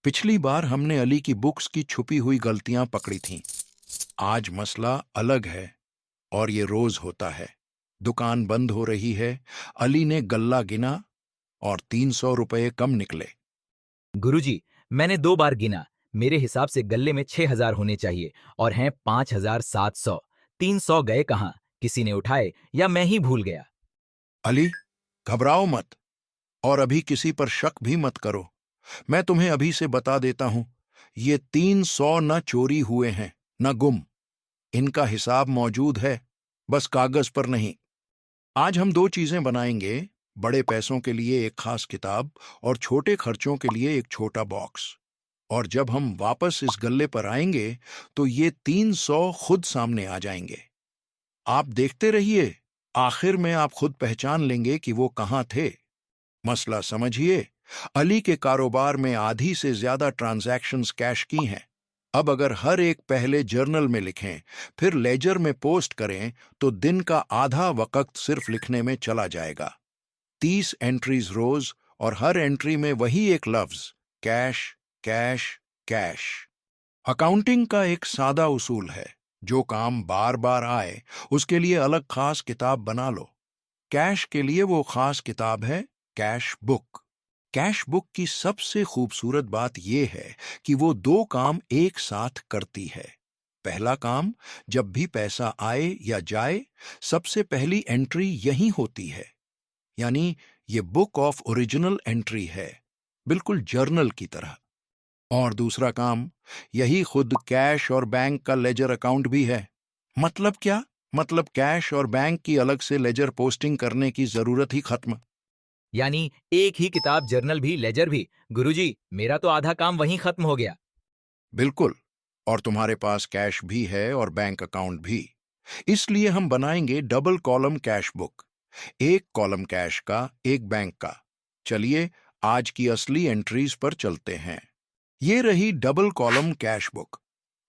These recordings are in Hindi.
पिछली बार हमने अली की बुक्स की छुपी हुई गलतियां पकड़ी थीं। आज मसला अलग है और ये रोज होता है। दुकान बंद हो रही है। अली ने गल्ला गिना और 300 रुपये कम निकले। गुरुजी, मैंने 2 बार गिना। मेरे हिसाब से गल्ले में 6,000 होने चाहिए और हैं 5,700। 300 गए कहाँ? किसी ने उठाए या मैं ही भूल गया? अली, घबराओ मत और अभी किसी पर शक भी मत करो। मैं तुम्हें अभी से बता देता हूं, ये 300 न चोरी हुए हैं न गुम। इनका हिसाब मौजूद है, बस कागज पर नहीं। आज हम दो चीजें बनाएंगे, बड़े पैसों के लिए एक खास किताब और छोटे खर्चों के लिए एक छोटा बॉक्स। और जब हम वापस इस गल्ले पर आएंगे तो ये 300 खुद सामने आ जाएंगे। आप देखते रहिए, आखिर में आप खुद पहचान लेंगे कि वो कहां थे। मसला समझिए, अली के कारोबार में आधी से ज्यादा ट्रांजैक्शंस कैश की हैं। अब अगर हर एक पहले जर्नल में लिखें, फिर लेजर में पोस्ट करें, तो दिन का आधा वक्त सिर्फ लिखने में चला जाएगा। 30 एंट्रीज रोज और हर एंट्री में वही एक लफ्ज, कैश, कैश, कैश। अकाउंटिंग का एक सादा उसूल है, जो काम बार बार आए उसके लिए अलग खास किताब बना लो। कैश के लिए वो खास किताब है कैश बुक। कैश बुक की सबसे खूबसूरत बात यह है कि वो दो काम एक साथ करती है। पहला काम, जब भी पैसा आए या जाए, सबसे पहली एंट्री यही होती है। यानी ये बुक ऑफ ओरिजिनल एंट्री है, बिल्कुल जर्नल की तरह। और दूसरा काम, यही खुद कैश और बैंक का लेजर अकाउंट भी है। मतलब क्या? मतलब कैश और बैंक की अलग से लेजर पोस्टिंग करने की जरूरत ही खत्म। यानी एक ही किताब, जर्नल भी, लेजर भी। गुरुजी, मेरा तो आधा काम वहीं खत्म हो गया। बिल्कुल। और तुम्हारे पास कैश भी है और बैंक अकाउंट भी। इसलिए हम बनाएंगे डबल कॉलम कैश बुक। एक कॉलम कैश का, एक बैंक का। चलिए, आज की असली एंट्रीज पर चलते हैं। ये रही डबल कॉलम कैश बुक।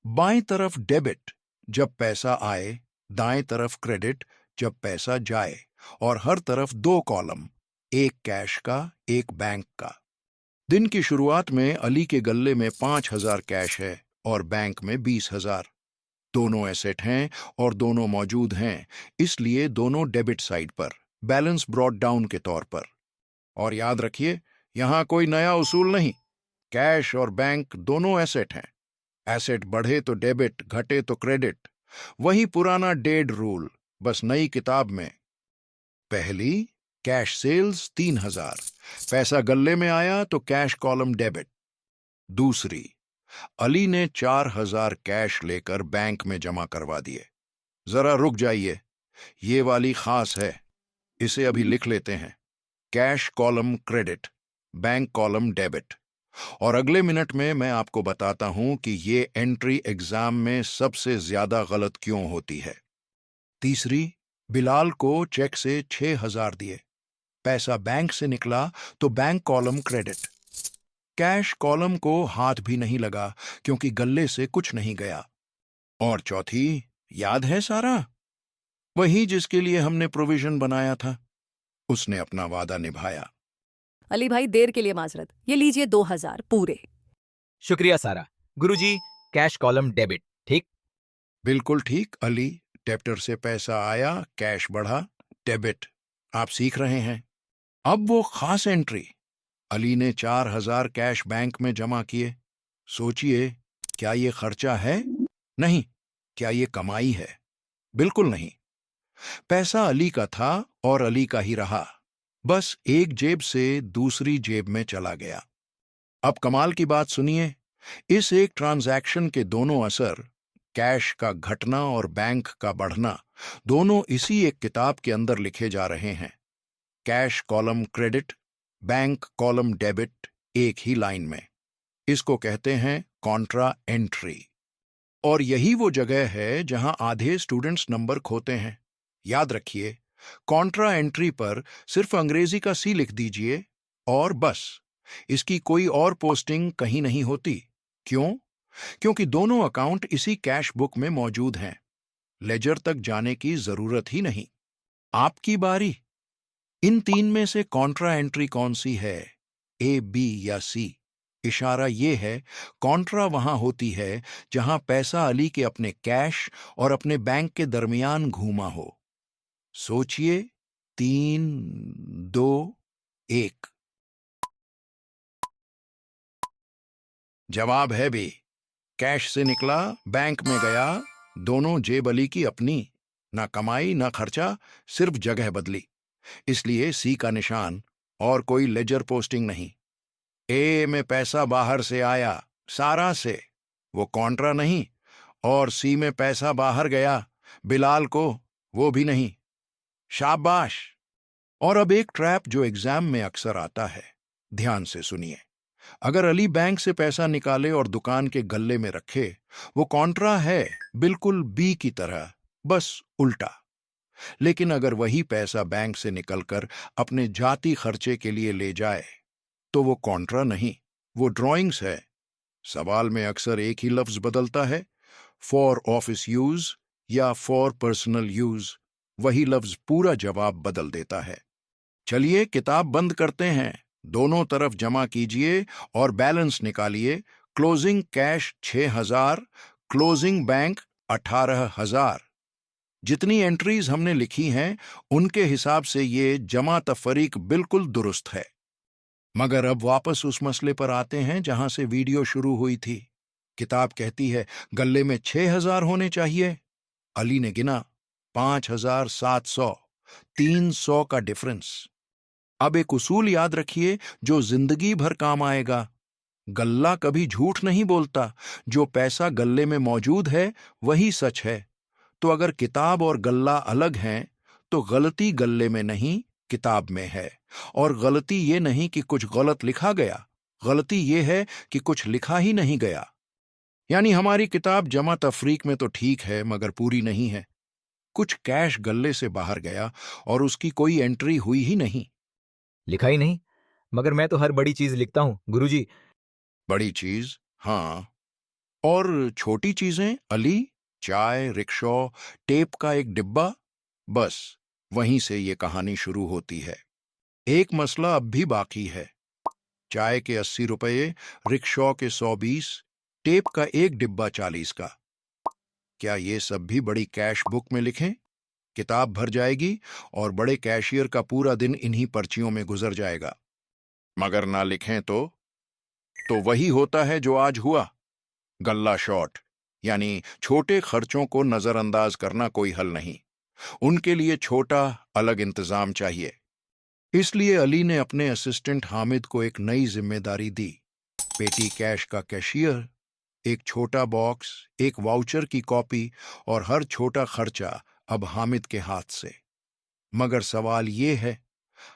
बाएं तरफ डेबिट, जब पैसा आए। दाएं तरफ क्रेडिट, जब पैसा जाए। और हर तरफ दो कॉलम, एक कैश का, एक बैंक का। दिन की शुरुआत में अली के गल्ले में 5,000 कैश है और बैंक में 20,000। दोनों एसेट हैं और दोनों मौजूद हैं, इसलिए दोनों डेबिट साइड पर, बैलेंस ब्रॉट डाउन के तौर पर। और याद रखिए, यहां कोई नया उसूल नहीं। कैश और बैंक दोनों एसेट हैं। एसेट बढ़े तो डेबिट, घटे तो क्रेडिट। वही पुराना डेड रूल, बस नई किताब में। पहली, कैश सेल्स 3,000। पैसा गल्ले में आया तो कैश कॉलम डेबिट। दूसरी, अली ने 4,000 कैश लेकर बैंक में जमा करवा दिए। जरा रुक जाइए, ये वाली खास है, इसे अभी लिख लेते हैं। Cash column credit, bank column debit. और अगले मिनट में मैं आपको बताता हूं कि ये एंट्री एग्जाम में सबसे ज्यादा गलत क्यों होती है। तीसरी, बिलाल को चेक से 6,000 दिए। पैसा बैंक से निकला तो bank column credit. Cash column को हाथ भी नहीं लगा, क्योंकि गल्ले से कुछ नहीं गया। और चौथी, याद है सारा? वही जिसके लिए हमने प्रोविजन बनाया था। उसने अपना वादा निभाया। अली भाई, देर के लिए माजरत। ये लीजिए 2,000 पूरे। शुक्रिया सारा। गुरुजी, कैश कॉलम डेबिट, ठीक? बिल्कुल ठीक अली। डेप्टर से पैसा आया, कैश बढ़ा, डेबिट। आप सीख रहे हैं। अब वो खास एंट्री, अली ने 4,000 कैश बैंक में जमा किए। सोचिए, क्या ये खर्चा है? नहीं। क्या ये कमाई है? बिल्कुल नहीं। पैसा अली का था और अली का ही रहा, बस एक जेब से दूसरी जेब में चला गया। अब कमाल की बात सुनिए, इस एक ट्रांजैक्शन के दोनों असर, कैश का घटना और बैंक का बढ़ना, दोनों इसी एक किताब के अंदर लिखे जा रहे हैं। Cash column credit, bank column debit, एक ही लाइन में। इसको कहते हैं कॉन्ट्रा एंट्री। और यही वो जगह है जहां आधे स्टूडेंट्स नंबर खोते हैं। याद रखिए, कॉन्ट्रा एंट्री पर सिर्फ अंग्रेजी का सी लिख दीजिए और बस। इसकी कोई और पोस्टिंग कहीं नहीं होती। क्यों? क्योंकि दोनों अकाउंट इसी कैश बुक में मौजूद हैं। लेजर तक जाने की जरूरत ही नहीं। आपकी बारी। इन तीन में से कॉन्ट्रा एंट्री कौन सी है? ए, बी या सी? इशारा ये है, कॉन्ट्रा वहां होती है जहां पैसा अली के अपने कैश और अपने बैंक के दरमियान घूमा हो। सोचिए, 3, 2, 1। जवाब है बी। कैश से निकला, बैंक में गया, दोनों जेब अली की अपनी। ना कमाई ना खर्चा, सिर्फ जगह बदली। इसलिए सी का निशान, और कोई लेजर पोस्टिंग नहीं। ए में पैसा बाहर से आया, सारा से, वो कॉन्ट्रा नहीं। और सी में पैसा बाहर गया, बिलाल को, वो भी नहीं। शाबाश। और अब एक ट्रैप जो एग्जाम में अक्सर आता है, ध्यान से सुनिए। अगर अली बैंक से पैसा निकाले और दुकान के गल्ले में रखे, वो कॉन्ट्रा है, बिल्कुल बी की तरह, बस उल्टा। लेकिन अगर वही पैसा बैंक से निकलकर अपने जाती खर्चे के लिए ले जाए, तो वो कॉन्ट्रा नहीं, वो ड्राइंग्स है। सवाल में अक्सर एक ही लफ्ज बदलता है, फॉर ऑफिस यूज या फॉर पर्सनल यूज। वही लफ्ज पूरा जवाब बदल देता है। चलिए किताब बंद करते हैं, दोनों तरफ जमा कीजिए और बैलेंस निकालिए। Closing cash 6,000, closing bank 18,000। जितनी एंट्रीज हमने लिखी हैं, उनके हिसाब से ये जमा तफरीक बिल्कुल दुरुस्त है। मगर अब वापस उस मसले पर आते हैं जहां से वीडियो शुरू हुई थी। किताब कहती है गल्ले में 6,000 होने चाहिए। अली ने गिना 5,700, 300 का डिफरेंस। अब एक उसूल याद रखिए जो जिंदगी भर काम आएगा। गल्ला कभी झूठ नहीं बोलता, जो पैसा गल्ले में मौजूद है वही सच है। तो अगर किताब और गल्ला अलग हैं, तो गलती गल्ले में नहीं, किताब में है। और गलती ये नहीं कि कुछ गलत लिखा गया, गलती ये है कि कुछ लिखा ही नहीं गया। यानी हमारी किताब जमा तफरीक में तो ठीक है, मगर पूरी नहीं है। कुछ कैश गल्ले से बाहर गया और उसकी कोई एंट्री हुई ही नहीं। लिखा ही नहीं, मगर मैं तो हर बड़ी चीज लिखता हूँ गुरुजी। बड़ी चीज, हाँ। और छोटी चीजें, अली, चाय, रिक्शा, टेप का एक डिब्बा, बस वहीं से ये कहानी शुरू होती है। एक मसला अब भी बाकी है। चाय के 80 रुपये, रिक्शा के 120, टेप का एक डिब्बा 40 का। क्या ये सब भी बड़ी कैश बुक में लिखें? किताब भर जाएगी और बड़े कैशियर का पूरा दिन इन्हीं पर्चियों में गुजर जाएगा। मगर ना लिखें तो वही होता है जो आज हुआ। गल्ला शॉर्ट, यानी छोटे खर्चों को नजरअंदाज करना कोई हल नहीं। उनके लिए छोटा अलग इंतजाम चाहिए। इसलिए अली ने अपने असिस्टेंट हामिद को एक नई जिम्मेदारी दी। पेटी कैश का कैशियर, एक छोटा बॉक्स, एक वाउचर की कॉपी, और हर छोटा खर्चा अब हामिद के हाथ से। मगर सवाल ये है,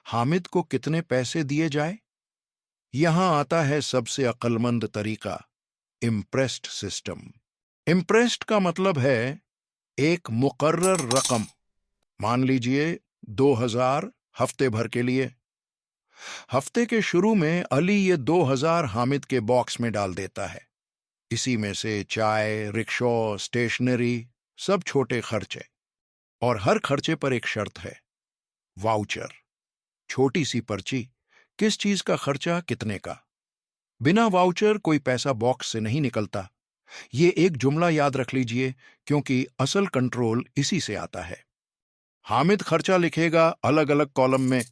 हामिद को कितने पैसे दिए जाए? यहां आता है सबसे अक्लमंद तरीका, इम्प्रेस्ड सिस्टम। इम्प्रेस्ड का मतलब है एक मुकर्रर रकम। मान लीजिए 2,000 हफ्ते भर के लिए। हफ्ते के शुरू में अली ये 2,000 हामिद के बॉक्स में डाल देता है। इसी में से चाय, रिक्शा, स्टेशनरी, सब छोटे खर्चे। और हर खर्चे पर एक शर्त है, वाउचर, छोटी सी पर्ची, किस चीज का खर्चा कितने का। बिना वाउचर कोई पैसा बॉक्स से नहीं निकलता। ये एक जुमला याद रख लीजिए, क्योंकि असल कंट्रोल इसी से आता है। हामिद खर्चा लिखेगा अलग अलग कॉलम में,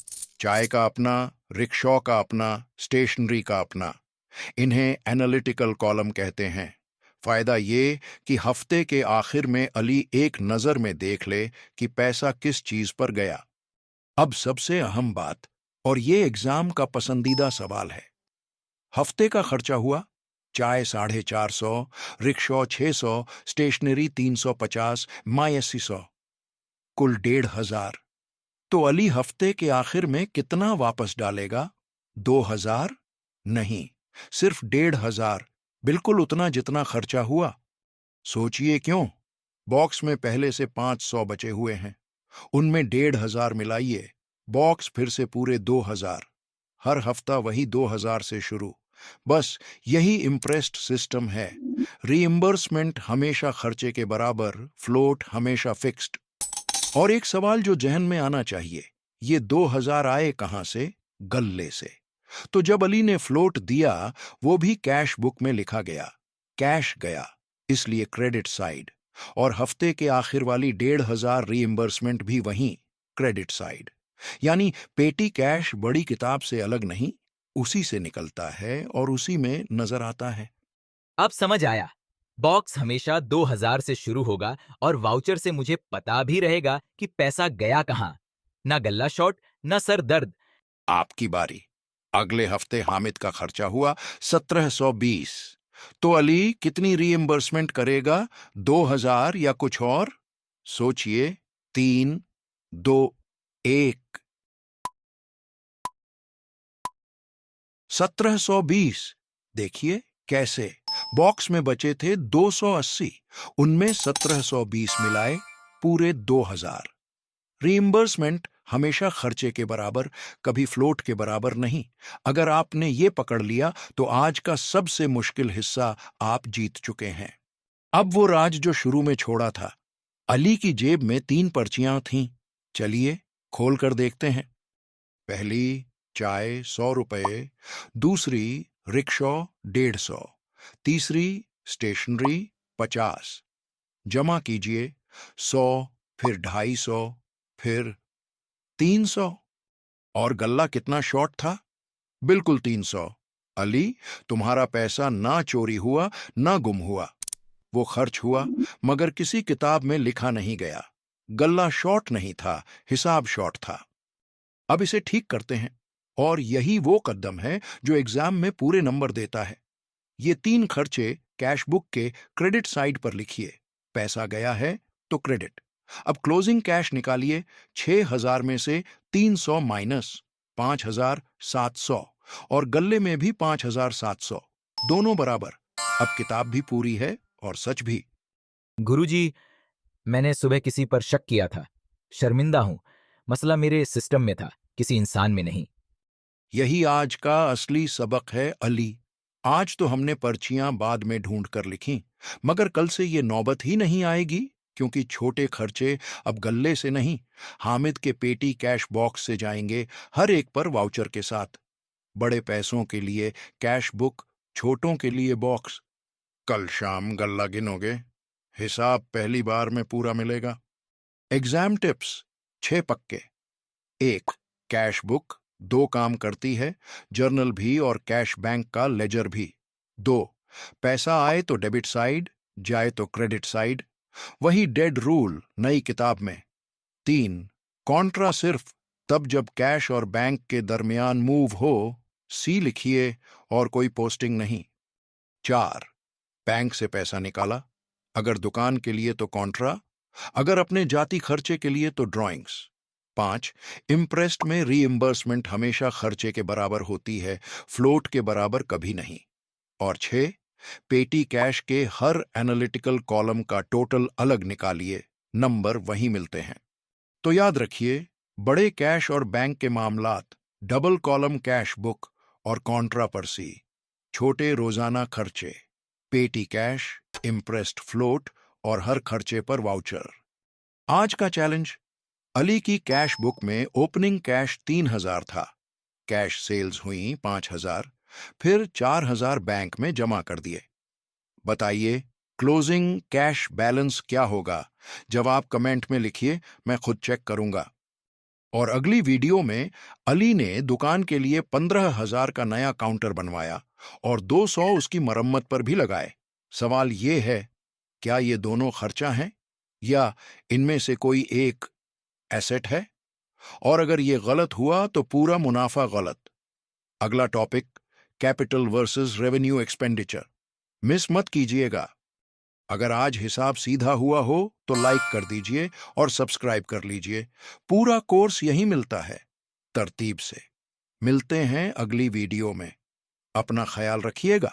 चाय का अपना, रिक्शा का अपना, स्टेशनरी का अपना। इन्हें एनालिटिकल कॉलम कहते हैं। फायदा ये कि हफ्ते के आखिर में अली एक नजर में देख ले कि पैसा किस चीज पर गया। अब सबसे अहम बात, और ये एग्जाम का पसंदीदा सवाल है। हफ्ते का खर्चा हुआ, चाय 450, रिक्शा 600, स्टेशनरी 350, माई 80, कुल 1,500। तो अली हफ्ते के आखिर में कितना वापस डालेगा? 2,000? नहीं, सिर्फ 1,500, बिल्कुल उतना जितना खर्चा हुआ। सोचिए क्यों? बॉक्स में पहले से 500 बचे हुए हैं, उनमें 1,500 मिलाइए, बॉक्स फिर से पूरे 2,000। हर हफ्ता वही 2,000 से शुरू। बस यही इम्प्रेस्ड सिस्टम है। रीइंबर्समेंट हमेशा खर्चे के बराबर, फ्लोट हमेशा फिक्स्ड। और एक सवाल जो जहन में आना चाहिए, ये 2,000 आए कहां से? गल्ले से। तो जब अली ने फ्लोट दिया, वो भी कैश बुक में लिखा गया, कैश गया, इसलिए क्रेडिट साइड। और हफ्ते के आखिर वाली 1,500 रीइंबर्समेंट भी वहीं, क्रेडिट साइड। यानी पेटी कैश बड़ी किताब से अलग नहीं, उसी से निकलता है और उसी में नजर आता है। अब समझ आया। बॉक्स हमेशा 2000 से शुरू होगा और वाउचर से मुझे पता भी रहेगा कि पैसा गया कहां। ना गल्ला शॉट, ना सर दर्द। आपकी बारी। अगले हफ्ते हामिद का खर्चा हुआ 1720। तो अली कितनी रीइंबर्समेंट करेगा, 2000 या कुछ और? सोचिए। 3, 2, 1। 1720। देखिए कैसे। बॉक्स में बचे थे 280, उनमें 1720 मिलाए, पूरे 2000। रीइंबर्समेंट हमेशा खर्चे के बराबर, कभी फ्लोट के बराबर नहीं। अगर आपने ये पकड़ लिया तो आज का सबसे मुश्किल हिस्सा आप जीत चुके हैं। अब वो राज जो शुरू में छोड़ा था। अली की जेब में 3 पर्चियां थीं। चलिए खोल कर देखते हैं। पहली चाय 100 रुपए, दूसरी रिक्शा 150, तीसरी स्टेशनरी 50। जमा कीजिए। 100, फिर 250, फिर 300। और गल्ला कितना शॉर्ट था? बिल्कुल 300। अली, तुम्हारा पैसा ना चोरी हुआ, ना गुम हुआ। वो खर्च हुआ, मगर किसी किताब में लिखा नहीं गया। गल्ला शॉर्ट नहीं था, हिसाब शॉर्ट था। अब इसे ठीक करते हैं। और यही वो कदम है जो एग्जाम में पूरे नंबर देता है। ये 3 खर्चे कैश बुक के क्रेडिट साइड पर लिखिए। पैसा गया है तो क्रेडिट। अब क्लोजिंग कैश निकालिए। 6000 में से 300 माइनस 5700, और गल्ले में भी 5700, दोनों बराबर। अब किताब भी पूरी है और सच भी। गुरुजी, मैंने सुबह किसी पर शक किया था। शर्मिंदा हूं। मसला मेरे सिस्टम में था, किसी इंसान में नहीं। यही आज का असली सबक है अली। आज तो हमने पर्चियां बाद में ढूंढ कर लिखी, मगर कल से ये नौबत ही नहीं आएगी, क्योंकि छोटे खर्चे अब गल्ले से नहीं, हामिद के पेटी कैश बॉक्स से जाएंगे, हर एक पर वाउचर के साथ। बड़े पैसों के लिए कैश बुक, छोटों के लिए बॉक्स। कल शाम गल्ला गिनोगे, हिसाब पहली बार में पूरा मिलेगा। एग्जाम टिप्स 6 पक्के। 1, कैश बुक 2 काम करती है, जर्नल भी और कैश बैंक का लेजर भी। 2, पैसा आए तो डेबिट साइड, जाए तो क्रेडिट साइड, वही डेड रूल नई किताब में। 3, कॉन्ट्रा सिर्फ तब जब कैश और बैंक के दरमियान मूव हो, सी लिखिए और कोई पोस्टिंग नहीं। 4, बैंक से पैसा निकाला, अगर दुकान के लिए तो कॉन्ट्रा, अगर अपने जाति खर्चे के लिए तो ड्राइंग्स। 5, इम्प्रेस्ड में रीइंबर्समेंट हमेशा खर्चे के बराबर होती है, फ्लोट के बराबर कभी नहीं। और 6, पेटी कैश के हर एनालिटिकल कॉलम का टोटल अलग निकालिए, नंबर वहीं मिलते हैं। तो याद रखिए, बड़े कैश और बैंक के मामलात डबल कॉलम कैश बुक और कॉन्ट्रा पर सी, छोटे रोजाना खर्चे पेटी कैश, इम्प्रेस्ड फ्लोट और हर खर्चे पर वाउचर। आज का चैलेंज, अली की कैश बुक में ओपनिंग कैश 3000 था, कैश सेल्स हुई 5000, फिर 4000 बैंक में जमा कर दिए। बताइए क्लोजिंग कैश बैलेंस क्या होगा? जवाब कमेंट में लिखिए, मैं खुद चेक करूंगा। और अगली वीडियो में अली ने दुकान के लिए 15,000 का नया काउंटर बनवाया और 200 उसकी मरम्मत पर भी लगाए। सवाल ये है, क्या ये दोनों खर्चा हैं या इनमें से कोई एक एसेट है? और अगर ये गलत हुआ तो पूरा मुनाफा गलत। अगला topic, capital versus revenue expenditure. Miss मत कीजिएगा। अगर आज हिसाब सीधा हुआ हो तो लाइक कर दीजिए और सब्सक्राइब कर लीजिए। पूरा कोर्स यहीं मिलता है, तरतीब से। मिलते हैं अगली वीडियो में। अपना ख्याल रखिएगा।